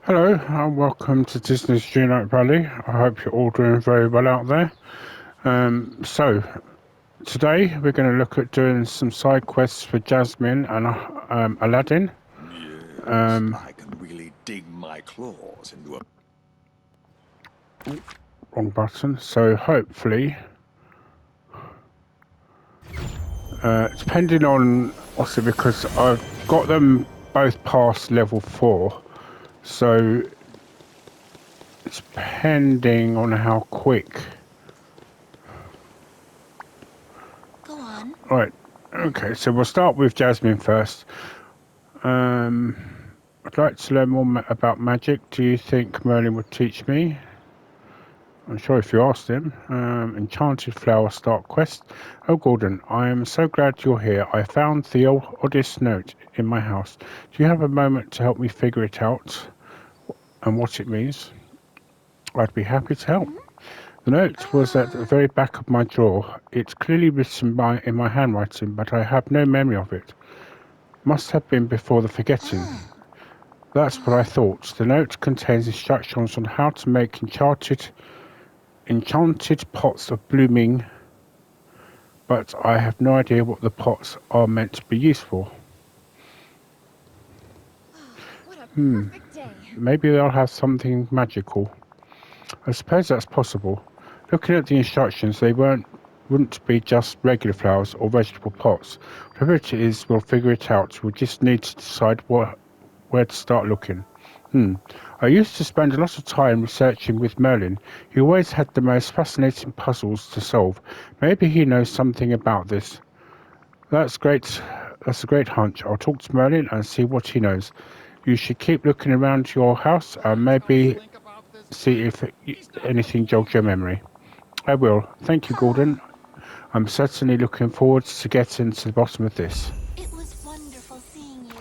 Hello and welcome to Disney's Dreamlight Valley. I hope you're all doing very well out there. So today we're going to look at doing some side quests for Jasmine and Aladdin. Yes, I can really dig my claws into a... Wrong button. So hopefully, depending on also because I've got them both past level 4, so it's depending on how quick. Go on. Right. Okay. So we'll start with Jasmine first. I'd like to learn more about magic. Do you think Merlin would teach me? I'm sure if you asked him. Enchanted Flower Start Quest. Oh, Gordon, I am so glad you're here. I found the oddest note in my house. Do you have a moment to help me figure it out and what it means? I'd be happy to help. The note was at the very back of my drawer. It's clearly written in my handwriting, but I have no memory of it. Must have been before the forgetting. That's what I thought. The note contains instructions on how to make enchanted pots of blooming, but I have no idea what the pots are meant to be used for. What a perfect day. Maybe they'll have something magical. I suppose that's possible. Looking at the instructions, they wouldn't be just regular flowers or vegetable pots. Whatever it is, we'll figure it out. We'll just need to decide where to start looking. I used to spend a lot of time researching with Merlin. He always had the most fascinating puzzles to solve. Maybe he knows something about this. That's great. That's a great hunch. I'll talk to Merlin and see what he knows. You should keep looking around your house and maybe see if anything jogs your memory. I will. Thank you, Gordon. I'm certainly looking forward to getting to the bottom of this. It was wonderful seeing you.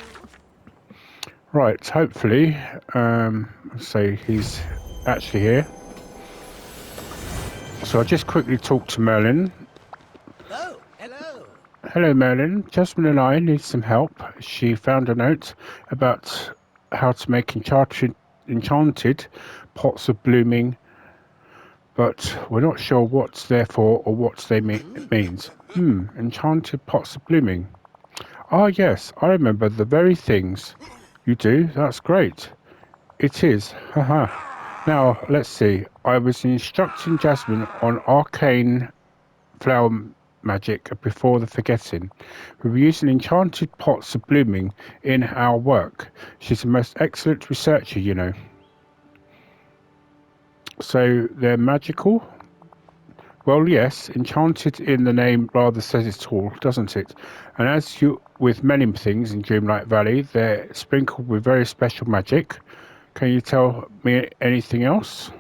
Right, hopefully, so he's actually here. So I'll just quickly talk to Merlin. Hello. Hello, Merlin. Jasmine and I need some help. She found a note about how to make enchanted pots of blooming, but we're not sure what's there for or what they means. Enchanted pots of blooming. Ah, yes, I remember the very things. You do? That's great. It is. Haha. Now, let's see. I was instructing Jasmine on arcane flower magic before the forgetting. We were using enchanted pots of blooming in our work. She's the most excellent researcher, you know. So they're magical? Well, yes, enchanted in the name rather says it all, doesn't it? And as with many things in Dreamlight Valley, they're sprinkled with very special magic. Can you tell me anything else?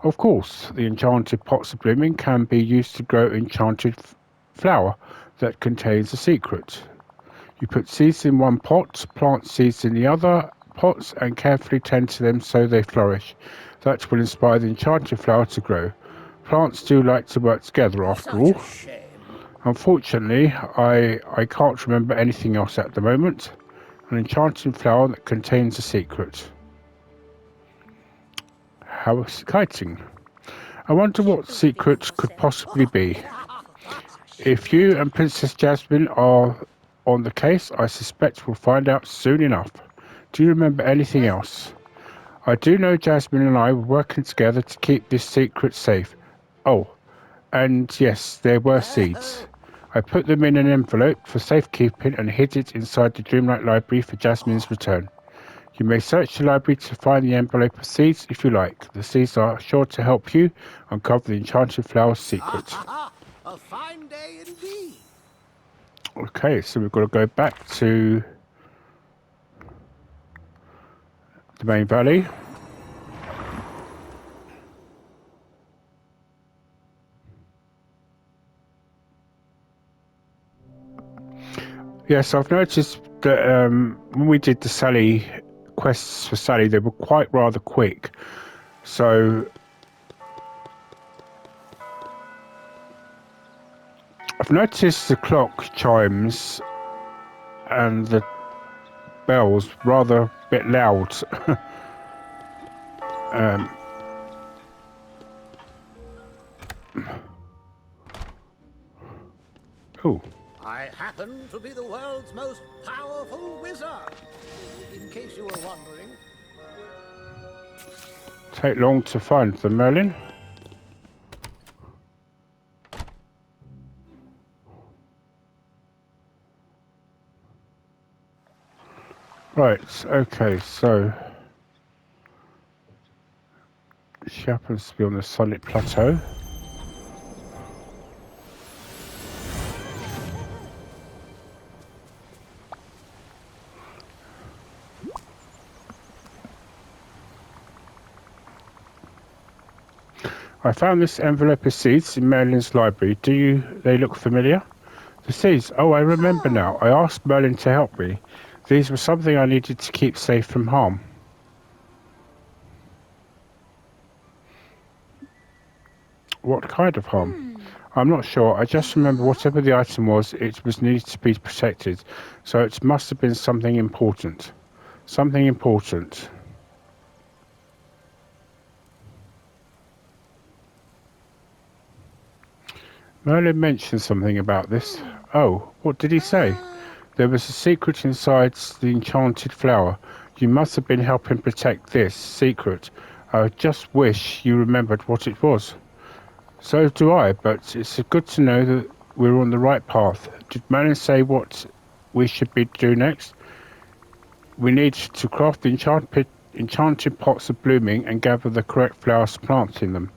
Of course, the enchanted pots of blooming can be used to grow enchanted flower that contains a secret. You put seeds in one pot, plant seeds in the other pots, and carefully tend to them so they flourish. That will inspire the enchanted flower to grow. Plants do like to work together after all. Unfortunately, I can't remember anything else at the moment. An enchanted flower that contains a secret. How exciting. I wonder what secret could possibly be. If you and Princess Jasmine are on the case, I suspect we'll find out soon enough. Do you remember anything else? I do know Jasmine and I were working together to keep this secret safe. Oh, and yes, there were seeds. I put them in an envelope for safekeeping and hid it inside the Dreamlight Library for Jasmine's return. You may search the library to find the envelope of seeds if you like. The seeds are sure to help you uncover the enchanted flower's secret. A fine day indeed. Okay, so we've got to go back to the main valley. Yes, I've noticed that when we did the Sally quests for Sally, they were quite rather quick. So I've noticed the clock chimes and the bells rather a bit loud. Oh, I happen to be the world's most powerful wizard. In case you were wondering. take long to find the Merlin. Right, okay, so she happens to be on the Solid Plateau. I found this envelope of seeds in Merlin's library. They look familiar? The seeds. Oh, I remember now. I asked Merlin to help me. These were something I needed to keep safe from harm. What kind of harm? I'm not sure. I just remember whatever the item was, it was needed to be protected. So it must have been something important. Something important. Merlin mentioned something about this. Oh, what did he say? There was a secret inside the enchanted flower. You must have been helping protect this secret. I just wish you remembered what it was. So do I, but it's good to know that we're on the right path. Did Merlin say what we should do next? We need to craft the enchanted pots of blooming and gather the correct flowers to plant in them.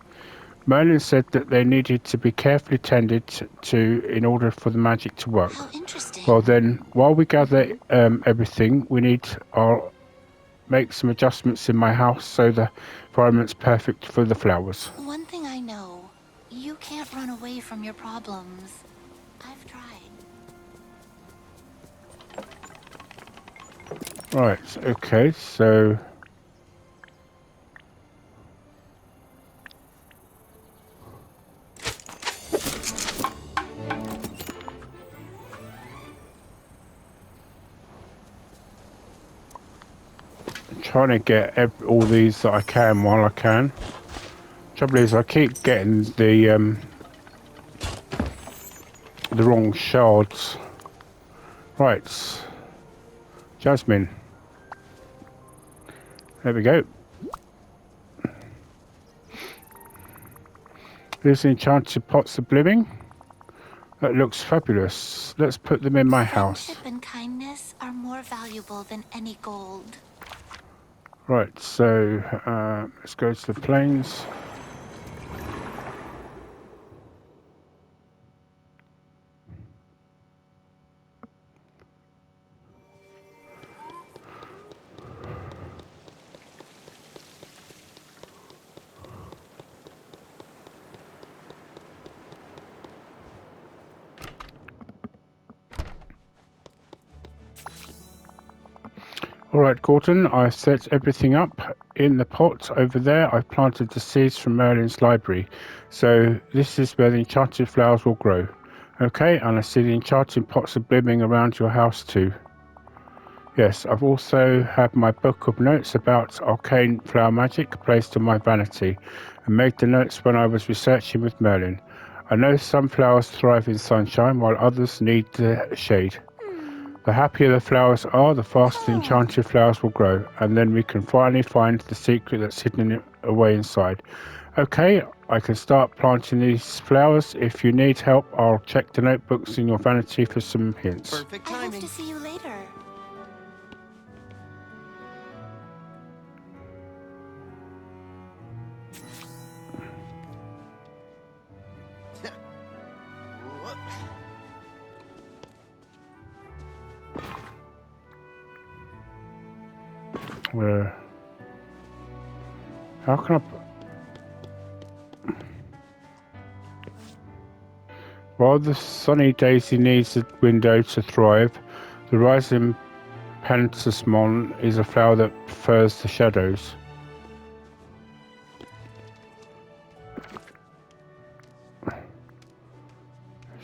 Merlin said that they needed to be carefully tended to in order for the magic to work. How interesting. Well then, while we gather everything, I'll make some adjustments in my house so the environment's perfect for the flowers. One thing I know, you can't run away from your problems. I've tried. Right, okay, so... trying to get all these that I can while I can. Trouble is, I keep getting the wrong shards. Right, Jasmine. There we go. These enchanted pots of blooming. That looks fabulous. Let's put them in my house. Friendship and kindness are more valuable than any gold. Right, so let's go to the plains. Alright Gordon, I've set everything up in the pot over there. I've planted the seeds from Merlin's library. So this is where the enchanted flowers will grow. Okay, and I see the enchanted pots are blooming around your house too. Yes, I've also had my book of notes about arcane flower magic placed on my vanity and made the notes when I was researching with Merlin. I know some flowers thrive in sunshine while others need the shade. The happier the flowers are, the faster the enchanted flowers will grow, and then we can finally find the secret that's hidden away inside. Okay, I can start planting these flowers. If you need help, I'll check the notebooks in your vanity for some hints. Perfect I hope timing. to see you later. How can I... While the sunny daisy needs a window to thrive, the rising pentasmon is a flower that prefers the shadows.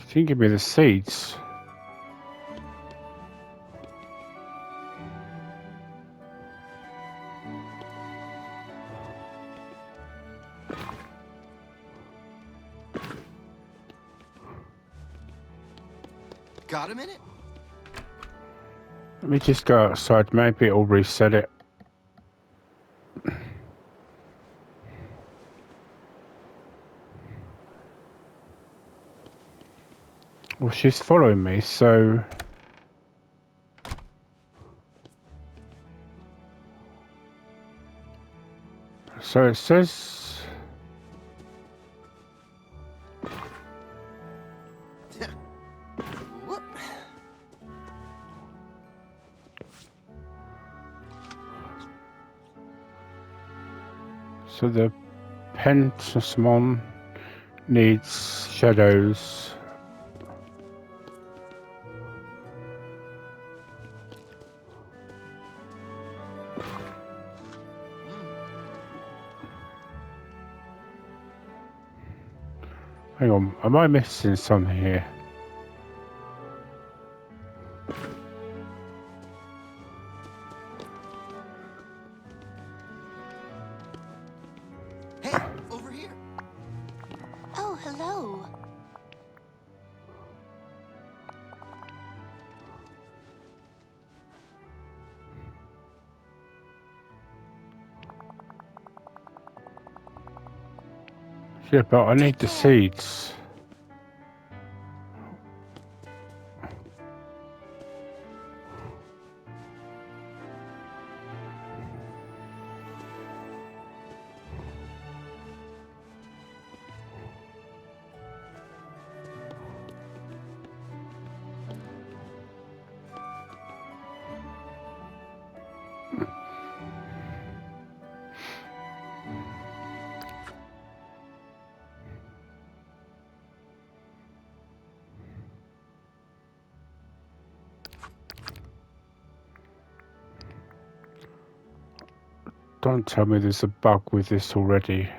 She didn't give me the seeds. Got a minute? Let me just go outside. Maybe it'll reset it. Well, she's following me, so... So it says... Whoop. So the Pentasmon needs shadows. Hang on, am I missing something here? Hey, over here. Oh, hello. Yeah, but I need the seeds. Don't tell me there's a bug with this already.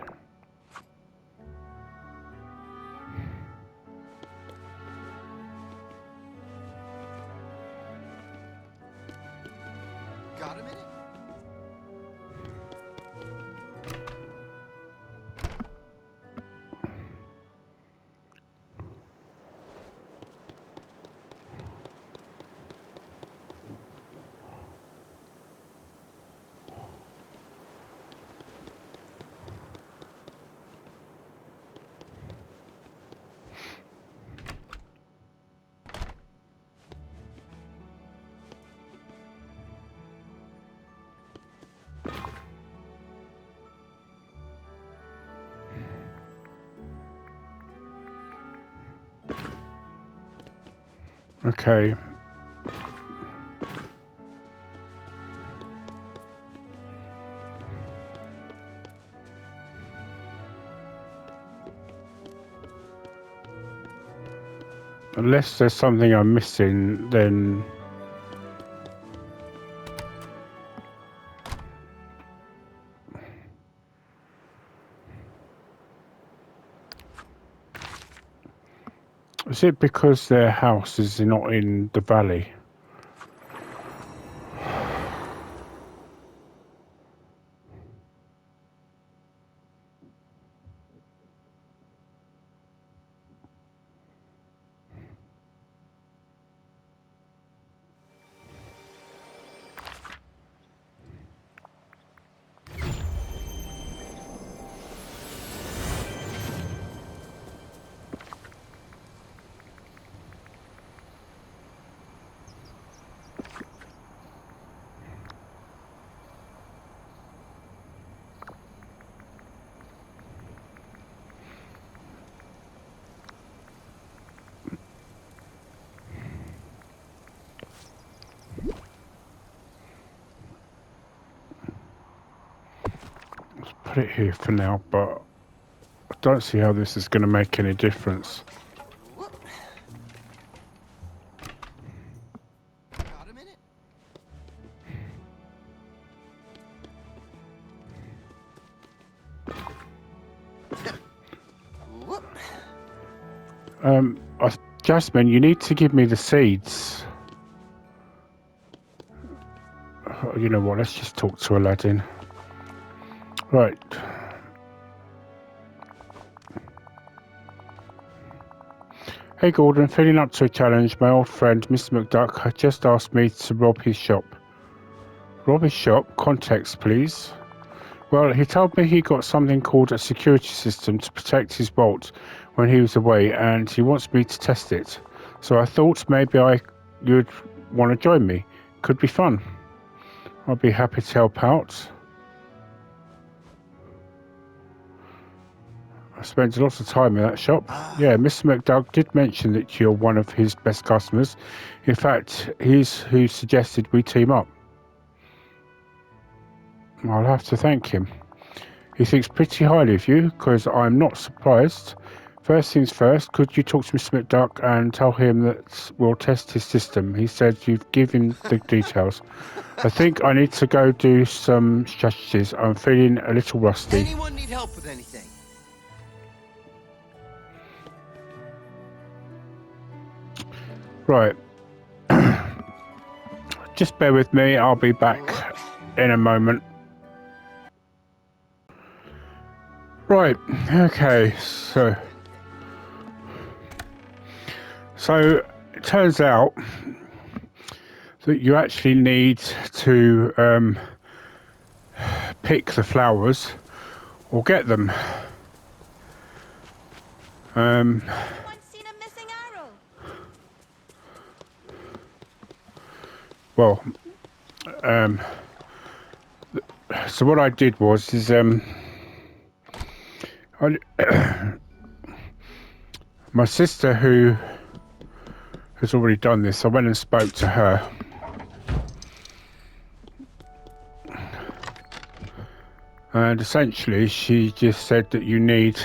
Got a minute? Okay. Unless there's something I'm missing, then... Is it because their house is not in the valley? Put it here for now, but I don't see how this is going to make any difference. Whoop. Got a minute? Whoop. Jasmine, you need to give me the seeds. You know what, let's just talk to Aladdin. Right. Hey Gordon, feeling up to a challenge. My old friend Mr. McDuck had just asked me to rob his shop. Rob his shop? Context, please. Well, he told me he got something called a security system to protect his vault when he was away, and he wants me to test it. So I thought maybe you'd want to join me. Could be fun. I'll be happy to help out. I spent lots of time in that shop. Yeah, Mr. McDuck did mention that you're one of his best customers. In fact, he's who suggested we team up. I'll have to thank him. He thinks pretty highly of you, because I'm not surprised. First things first, could you talk to Mr. McDuck and tell him that we'll test his system? He said you've given the details. I think I need to go do some strategies. I'm feeling a little rusty. Anyone need help with anything? Right. Just bear with me, I'll be back in a moment. Right, okay, so it turns out that you actually need to pick the flowers or get them. Anyone seen a missing arrow? Well, so what I did was my sister, who has already done this, I went and spoke to her. And essentially she just said that you need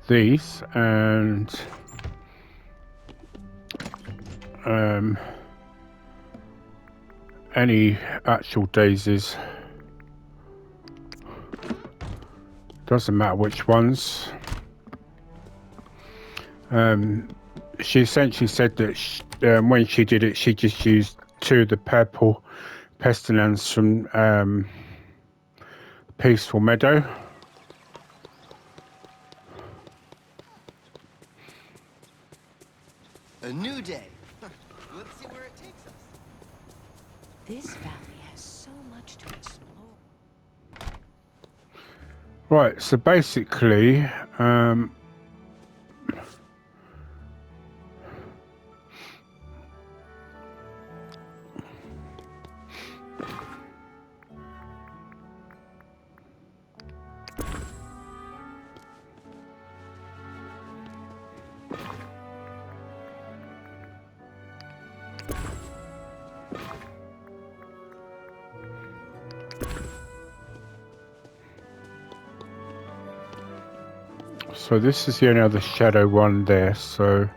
these and any actual daisies, doesn't matter which ones. She essentially said that when she did it, she just used 2 of the purple pestilence from Peaceful Meadow. A new day. Let's see where it takes us. This valley has so much to explore. Right, so basically, so this is the only other shadow one there, so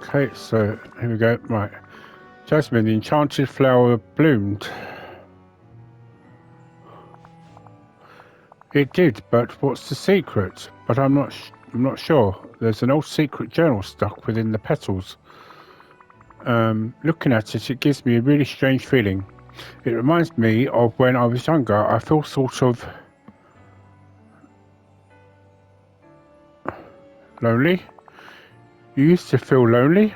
okay, so here we go. Right, Jasmine, the enchanted flower bloomed. It did, but what's the secret? But I'm not sure. There's an old secret journal stuck within the petals. Looking at it, it gives me a really strange feeling. It reminds me of when I was younger. I feel sort of lonely. You used to feel lonely?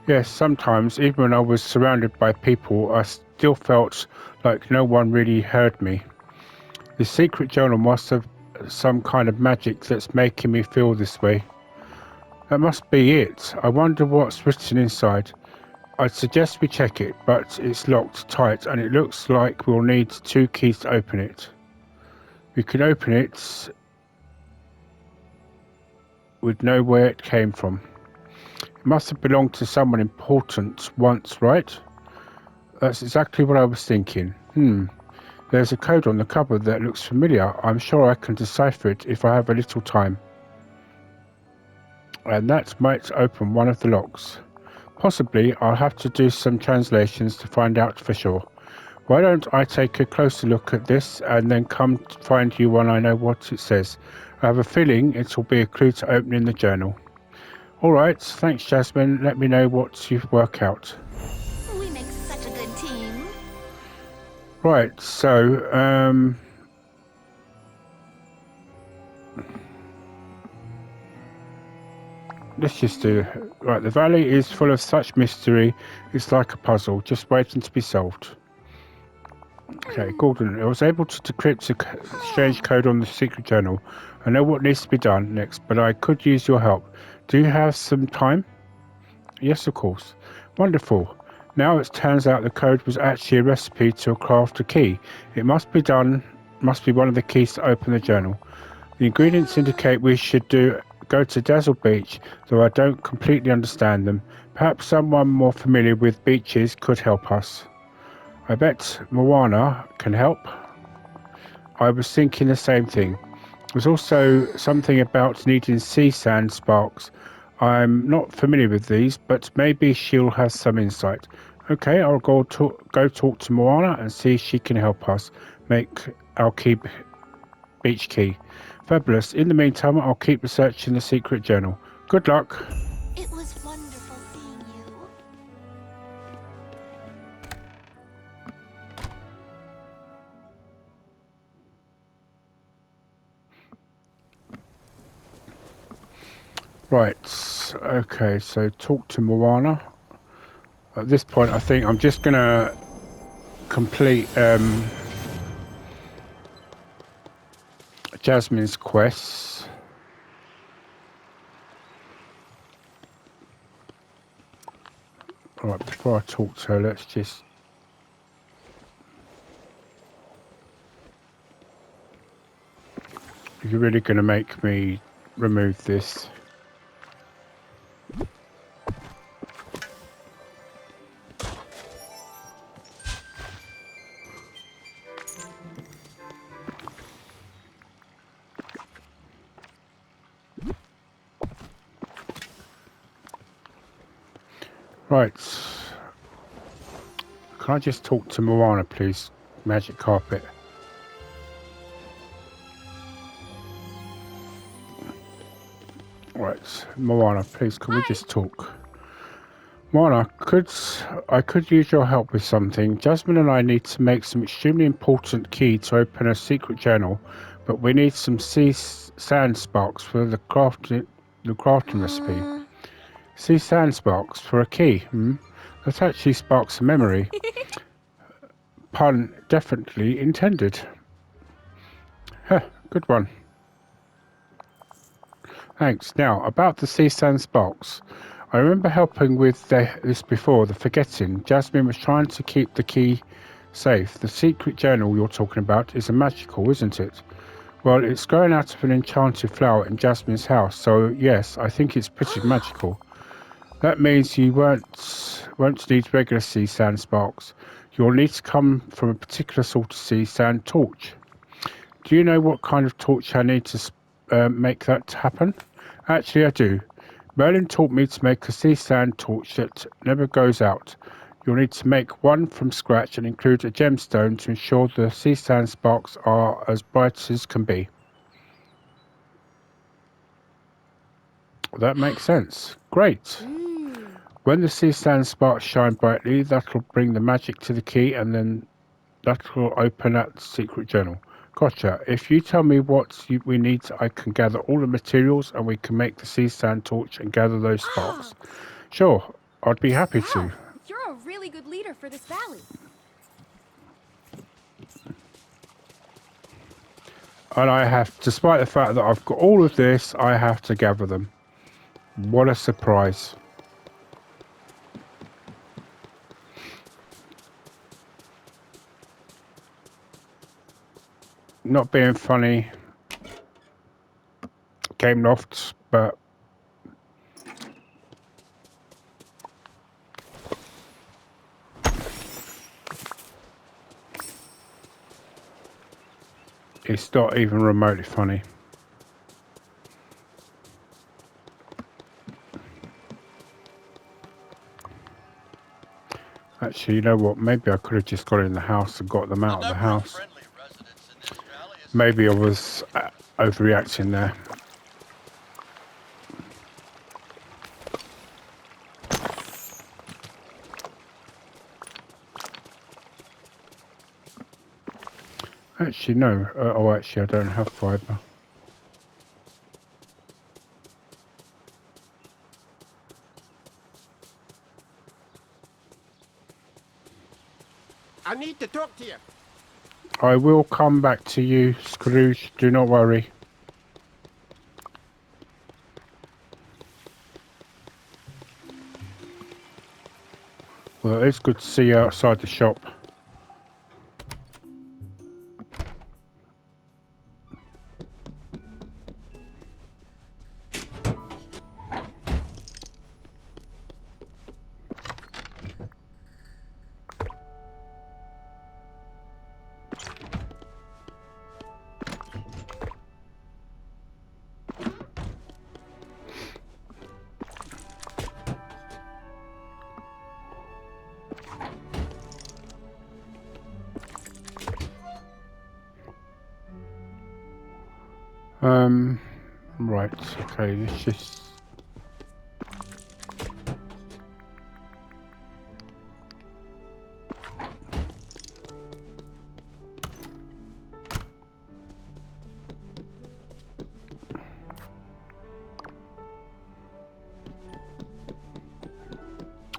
Yes, sometimes, even when I was surrounded by people, I still felt like no one really heard me. The secret journal must have some kind of magic that's making me feel this way. That must be it. I wonder what's written inside. I'd suggest we check it, but it's locked tight and it looks like we'll need 2 keys to open it. We can open it. We'd know where it came from. It must have belonged to someone important once, right? That's exactly what I was thinking. There's a code on the cover that looks familiar. I'm sure I can decipher it if I have a little time. And that might open one of the locks. Possibly I'll have to do some translations to find out for sure. Why don't I take a closer look at this and then come find you when I know what it says? I have a feeling it will be a clue to opening the journal. Alright, thanks Jasmine. Let me know what you work out. We make such a good team. Right, so, let's just do... Right, the valley is full of such mystery, it's like a puzzle, just waiting to be solved. Okay, Gordon, I was able to decrypt a strange code on the secret journal. I know what needs to be done next, but I could use your help. Do you have some time? Yes, of course. Wonderful. Now it turns out the code was actually a recipe to craft a key. It must be one of the keys to open the journal. The ingredients indicate we should go to Dazzle Beach, though I don't completely understand them. Perhaps someone more familiar with beaches could help us. I bet Moana can help. I was thinking the same thing. There's also something about needing sea sand sparks. I'm not familiar with these, but maybe she'll have some insight. Okay, I'll go talk to Moana and see if she can help us make our beach key. Fabulous. In the meantime, I'll keep researching the secret journal. Good luck. It was wonderful seeing you. Right, okay, so talk to Moana. At this point, I think I'm just going to complete Jasmine's quests. Right, before I talk to her, let's just... You're really going to make me remove this? Right. Can I just talk to Moana, please? Magic carpet. Right, Moana, please, can we just talk? Moana, I could use your help with something. Jasmine and I need to make some extremely important key to open a secret journal, but we need some sea sand sparks for the crafting recipe. Sea sand sparks for a key, That actually sparks a memory. Pun definitely intended. Huh, good one. Thanks. Now, about the sea sand sparks. I remember helping with this before, the forgetting. Jasmine was trying to keep the key safe. The secret journal you're talking about is a magical, isn't it? Well, it's growing out of an enchanted flower in Jasmine's house, so yes, I think it's pretty magical. That means you won't need regular sea sand sparks. You'll need to come from a particular sort of sea sand torch. Do you know what kind of torch I need to make that happen? Actually, I do. Merlin taught me to make a sea sand torch that never goes out. You'll need to make one from scratch and include a gemstone to ensure the sea sand sparks are as bright as can be. That makes sense. Great. When the sea sand sparks shine brightly, that'll bring the magic to the key and then that'll open that secret journal. Gotcha. If you tell me what we need, I can gather all the materials and we can make the sea sand torch and gather those sparks. Sure, I'd be happy to. You're a really good leader for this valley. And I have, despite the fact that I've got all of this, I have to gather them. What a surprise. Not being funny, Game Lofts, but it's not even remotely funny. Actually, you know what? Maybe I could have just got in the house and got them out of the house. Maybe I was overreacting there. Actually, no. Oh, actually, I don't have fibre. I need to talk to you. I will come back to you, Scrooge. Do not worry. Well, it's good to see you outside the shop. Right, okay, let's just...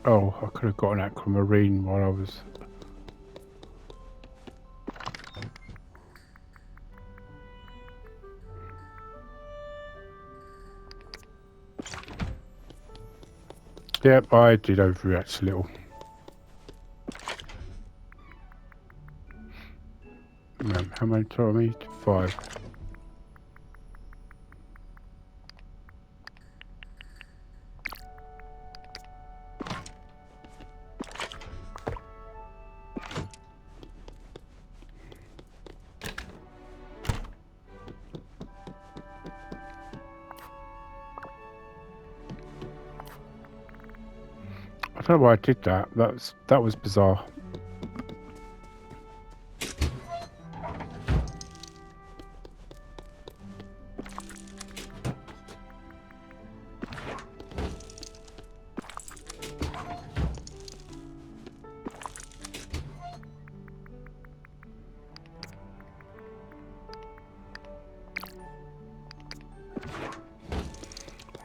Oh, I could have got an aquamarine while I was... Yep, I did overreact a little. How many times? 5. I don't know why I did that. That was bizarre.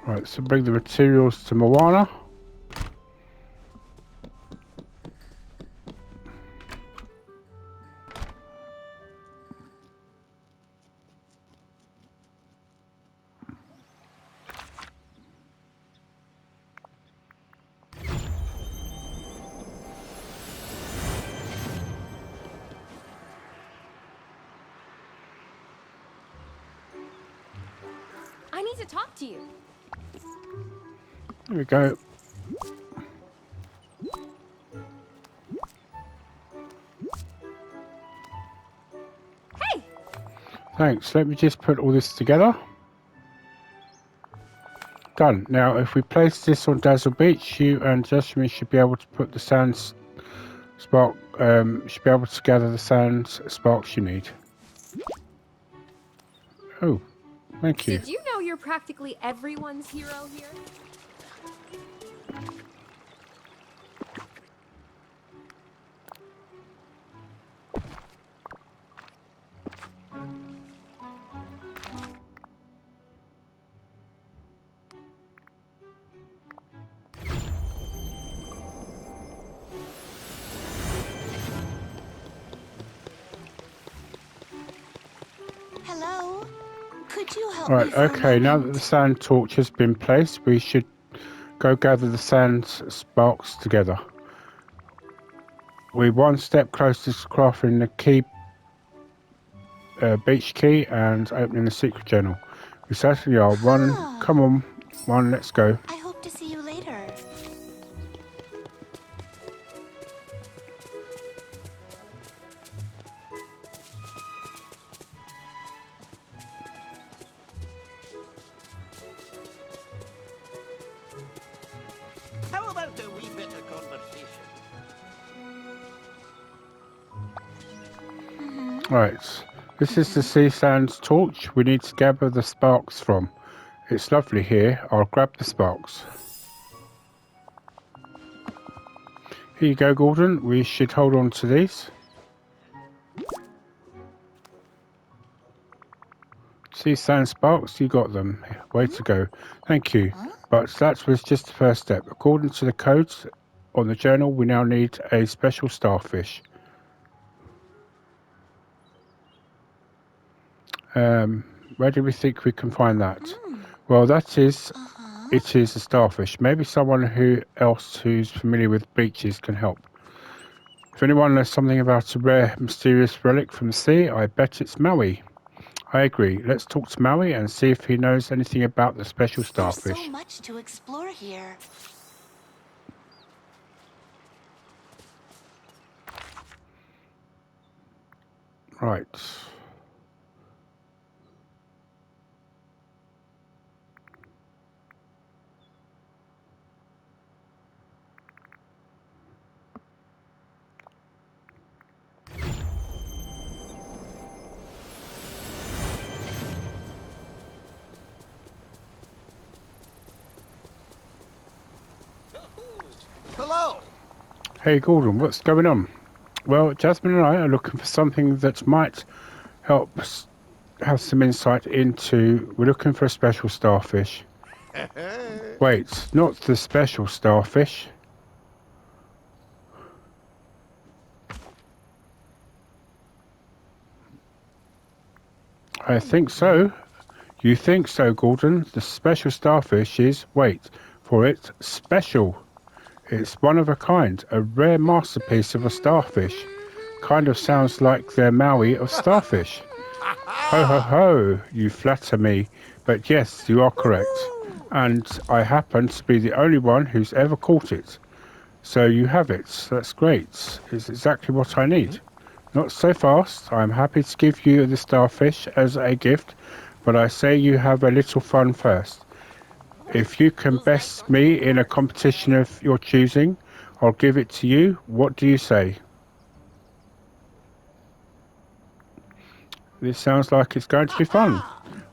Right, so bring the materials to Moana. I need to talk to you. There we go. Hey! Thanks. Let me just put all this together. Done. Now, if we place this on Dazzle Beach, you and Jasmine should be able to put the sand spark. Should be able to gather the sand sparks you need. Oh, thank you. Did you know you're practically everyone's hero here? Hello? Could you help Right, me for a okay, now that moment? the sand torch has been placed, we should go gather the sand sparks together. We're one step closer to crafting the key, beach key and opening the secret journal. We certainly are. Come on, let's go. I hope to see you later. How about a wee bit of conversation? Right. This is the sea sands torch we need to gather the sparks from. It's lovely here. I'll grab the sparks. Here you go, Gordon. We should hold on to these. Sea sand sparks, you got them. Way to go. Thank you. But that was just the first step. According to the codes on the journal, we now need a special starfish. Where do we think we can find that? Well, that is, it is a starfish. Maybe someone else who's familiar with beaches can help. If anyone knows something about a rare, mysterious relic from the sea, I bet it's Maui. I agree. Let's talk to Maui and see if he knows anything about the special starfish. There's so much to explore here. Right. Hello. Hey Gordon, what's going on? Well, Jasmine and I are looking for something that might help us have some insight into... We're looking for a special starfish. Wait, not the special starfish. I think so. You think so, Gordon? The special starfish is, wait for it, special. It's one of a kind, a rare masterpiece of a starfish. Kind of sounds like the Maui of starfish. Ho ho ho, you flatter me. But yes, you are correct. And I happen to be the only one who's ever caught it. So you have it. That's great. It's exactly what I need. Not so fast. I'm happy to give you the starfish as a gift, but I say you have a little fun first. If you can best me in a competition of your choosing, I'll give it to you. What do you say? This sounds like it's going to be fun.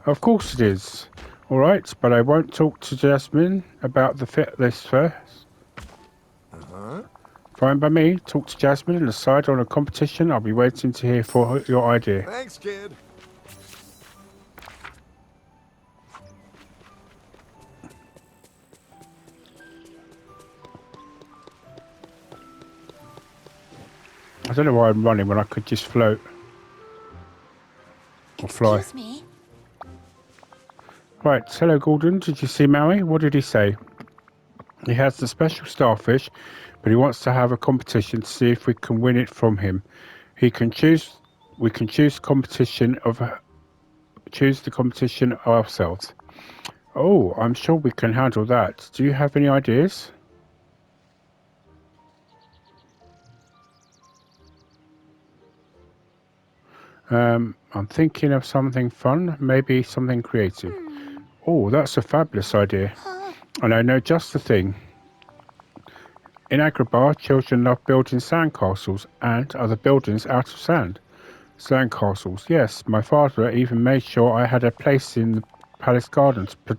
Of course it is. All right, but I won't talk to Jasmine about this first. Fine by me. Talk to Jasmine and decide on a competition. I'll be waiting to hear for your idea. Thanks, kid. I don't know why I'm running when I could just float. Or fly. Excuse me. Right, hello Gordon. Did you see Maui? What did he say? He has the special starfish, but he wants to have a competition to see if we can win it from him. We can choose the competition ourselves. Oh, I'm sure we can handle that. Do you have any ideas? I'm thinking of something fun, maybe something creative. Oh, that's a fabulous idea. And I know just the thing. In Agrabah, children love building sandcastles and other buildings out of sand. Sandcastles, yes. My father even made sure I had a place in the palace garden to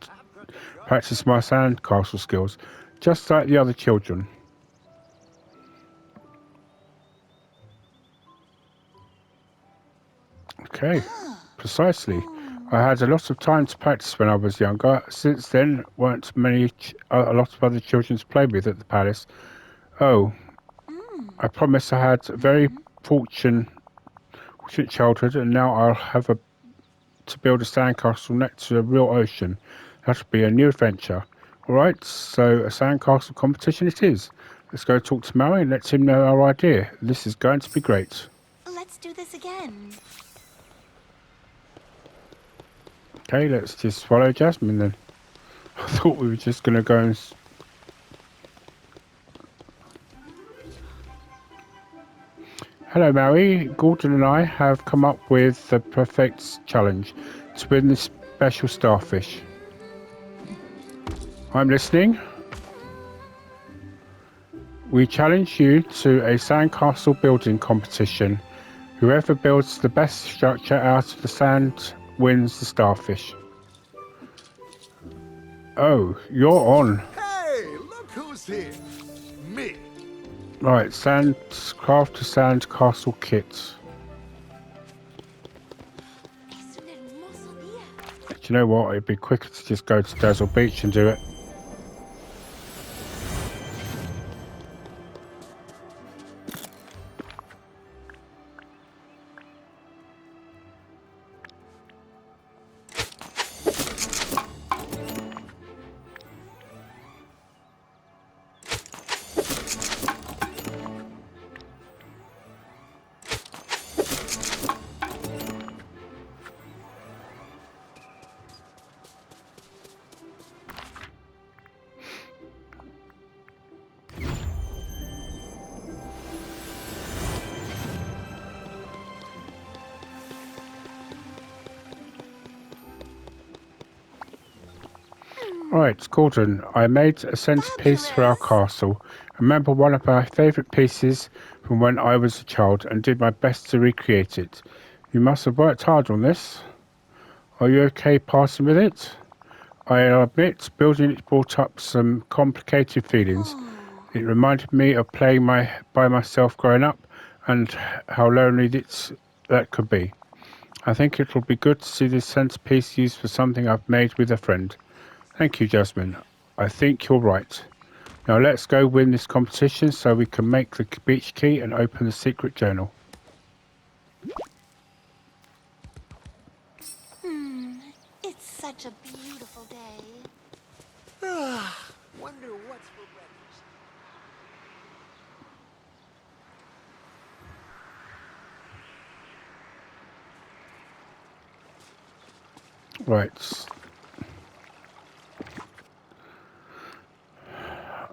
practice my sandcastle skills, just like the other children. Okay, precisely. I had a lot of time to practice when I was younger. Since then, weren't a lot of other children to play with at the palace. Oh, I promise I had a very fortunate childhood, and now I'll have to build a sandcastle next to a real ocean. That'll be a new adventure. All right, so a sandcastle competition it is. Let's go talk to Maui and let him know our idea. This is going to be great. Let's do this again. Okay, let's just follow Jasmine then. I thought we were just going to go and... Hello Maui, Gordon and I have come up with the perfect challenge to win this special starfish. I'm listening. We challenge you to a sandcastle building competition. Whoever builds the best structure out of the sand wins the starfish. Oh, you're on. Hey, look who's here. Me. Right, craft a sand castle kit. Es un hermoso día. Do you know what? It'd be quicker to just go to Dazzle Beach and do it. Right, Gordon, I made a centerpiece for our castle. Remember one of my favourite pieces from when I was a child and did my best to recreate it. You must have worked hard on this. Are you okay passing with it? I admit building it brought up some complicated feelings. It reminded me of playing by myself growing up and how lonely that could be. I think it will be good to see this centerpiece used for something I've made with a friend. Thank you, Jasmine. I think you're right. Now let's go win this competition so we can make the beach key and open the secret journal. It's such a beautiful day. Wonder what's for breakfast. Right.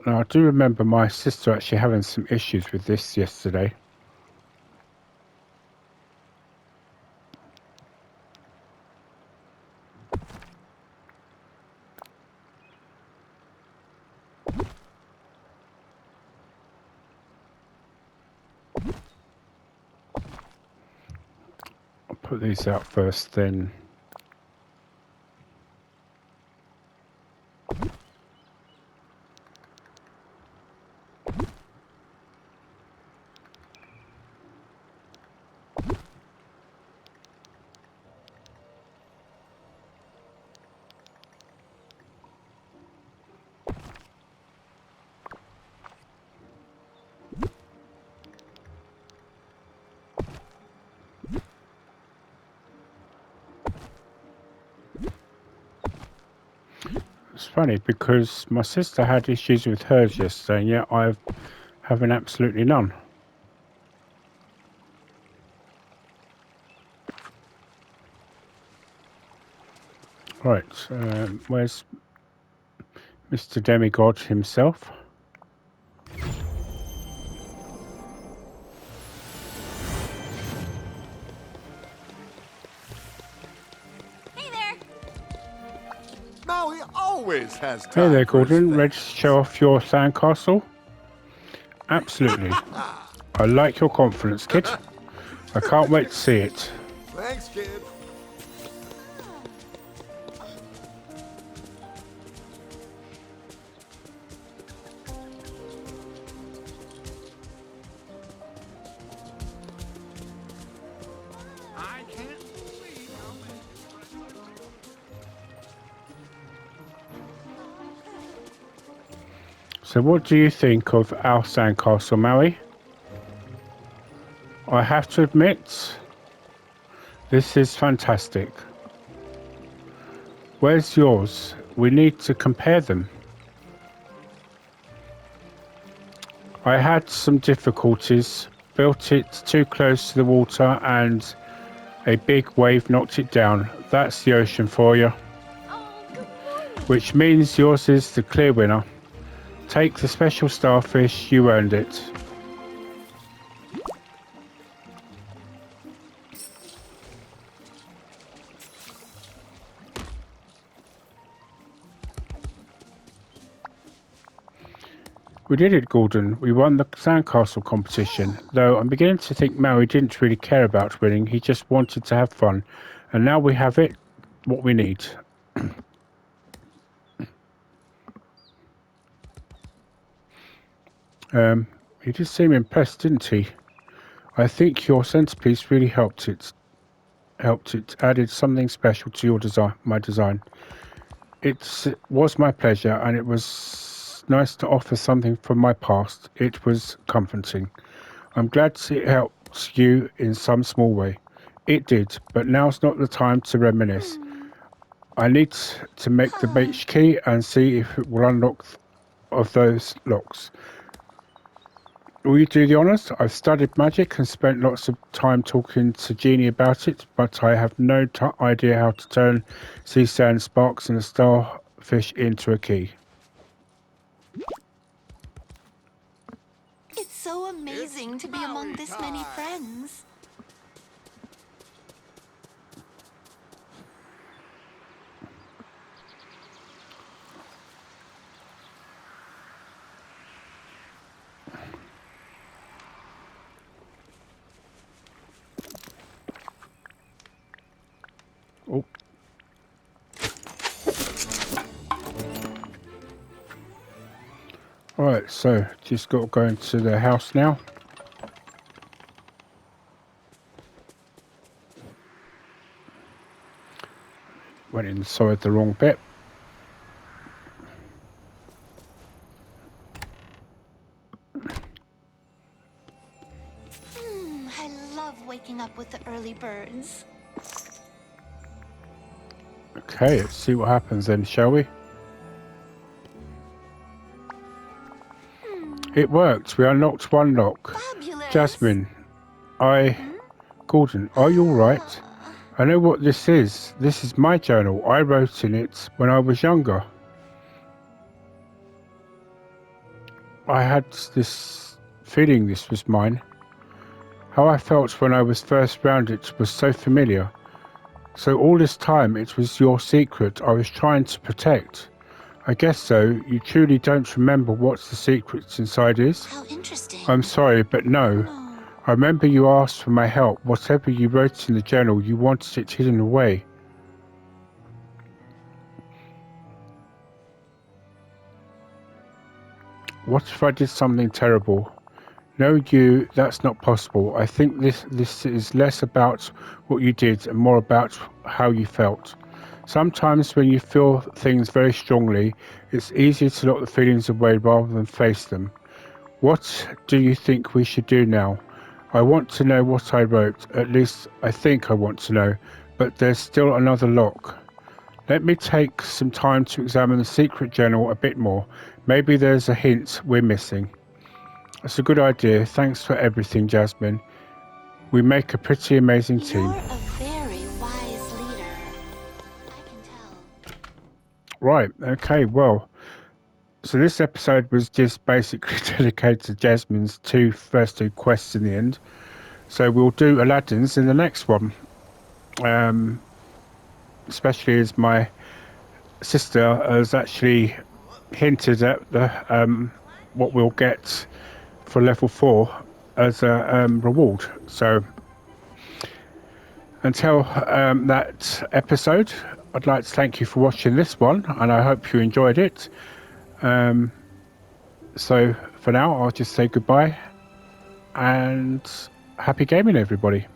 Now I do remember my sister actually having some issues with this yesterday. I'll put these out first then. It's funny because my sister had issues with hers yesterday and yet I'm having absolutely none. Right, where's Mr. Demigod himself? Hey there! Now he always has time. Hey there, for his Gordon. Ready to friends. show off your sandcastle? Absolutely. I like your confidence, kid. I can't wait to see it. Thanks, kid. I can't believe how many friends I made. So what do you think of our sandcastle, Maui? I have to admit, this is fantastic. Where's yours? We need to compare them. I had some difficulties, built it too close to the water and a big wave knocked it down. That's the ocean for you. Oh, good morning! Which means yours is the clear winner. Take the special starfish, you earned it. We did it, Gordon. We won the sandcastle competition, though I'm beginning to think Maui didn't really care about winning. He just wanted to have fun. And now we have it, what we need. He did seem impressed, didn't he? I think your centerpiece really helped it. Added something special to your design, my design. It was my pleasure, and it was nice to offer something from my past. It was comforting. I'm glad it helped you in some small way. It did, but now's not the time to reminisce. I need to make the H key and see if it will unlock of those locks. Will you do the honours? I've studied magic and spent lots of time talking to Jeannie about it, but I have no idea how to turn sea sand sparks and a starfish into a key. It's so amazing to be among this many friends. Oh. Alright, so just got to go into the house now. Went inside the wrong bit. I love waking up with the early birds. Okay, let's see what happens then, shall we? It worked. We unlocked one lock. Fabulous. Jasmine, Gordon, are you alright? I know what this is. This is my journal. I wrote in it when I was younger. I had this feeling this was mine. How I felt when I was first round it was so familiar. So all this time it was your secret I was trying to protect. I guess so. You truly don't remember what the secret inside is? How interesting. I'm sorry, but no. I remember you asked for my help. Whatever you wrote in the journal, you wanted it hidden away. What if I did something terrible? No, that's not possible. I think this is less about what you did and more about how you felt. Sometimes when you feel things very strongly, it's easier to lock the feelings away rather than face them. What do you think we should do now? I want to know what I wrote. At least I think I want to know, but there's still another lock. Let me take some time to examine the secret journal a bit more. Maybe there's a hint we're missing. That's a good idea. Thanks for everything, Jasmine. We make a pretty amazing team. You're a very wise leader. I can tell. Right, okay, well, so this episode was just basically dedicated to Jasmine's first two quests in the end. So we'll do Aladdin's in the next one. Especially as my sister has actually hinted at the what we'll get for level 4 as a reward. So until that episode, I'd like to thank you for watching this one, and I hope you enjoyed it. So for now, I'll just say goodbye and happy gaming, everybody.